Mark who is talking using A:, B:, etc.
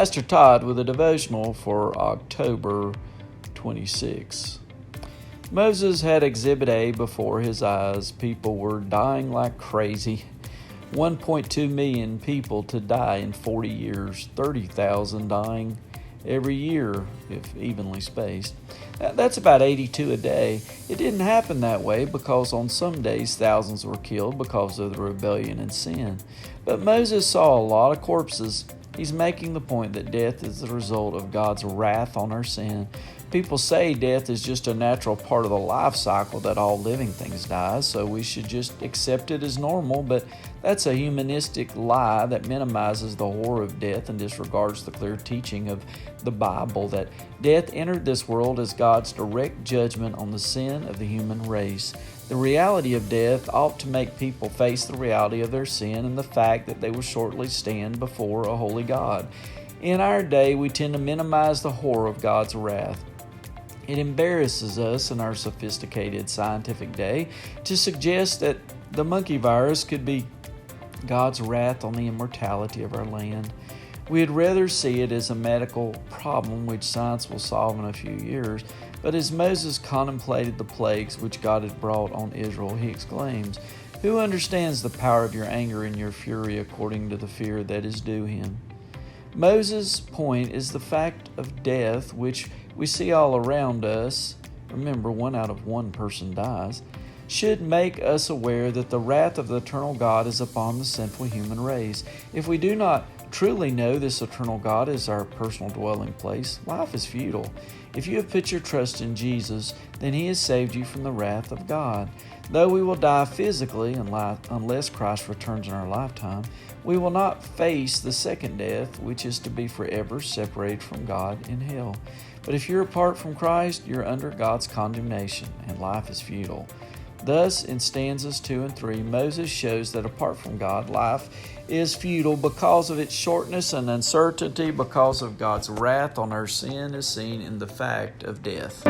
A: Pastor Todd with a devotional for October 26. Moses had Exhibit A before his eyes. People were dying like crazy. 1.2 million people to die in 40 years, 30,000 dying every year, if evenly spaced. That's about 82 a day. It didn't happen that way because on some days thousands were killed because of the rebellion and sin. But Moses saw a lot of corpses. He's making the point that death is the result of God's wrath on our sin. People say death is just a natural part of the life cycle, that all living things die, so we should just accept it as normal, but that's a humanistic lie that minimizes the horror of death and disregards the clear teaching of the Bible that death entered this world as God's direct judgment on the sin of the human race. The reality of death ought to make people face the reality of their sin and the fact that they will shortly stand before a holy God. In our day, we tend to minimize the horror of God's wrath. It embarrasses us in our sophisticated scientific day to suggest that the monkey virus could be God's wrath on the immortality of our land. We'd rather see it as a medical problem which science will solve in a few years. But as Moses contemplated the plagues which God had brought on Israel, he exclaims, "Who understands the power of your anger and your fury according to the fear that is due him?" Moses' point is the fact of death, which we see all around us. Remember, 1 out of 1 person dies. Should make us aware that the wrath of the eternal God is upon the sinful human race. If we do not truly know this eternal God is our personal dwelling place, life is futile. If you have put your trust in Jesus, then He has saved you from the wrath of God. Though we will die physically unless Christ returns in our lifetime, we will not face the second death, which is to be forever separated from God in hell. But if you're apart from Christ, you're under God's condemnation, and life is futile. Thus, in stanzas 2 and 3, Moses shows that apart from God, life is futile because of its shortness and uncertainty, because of God's wrath on our sin is seen in the fact of death.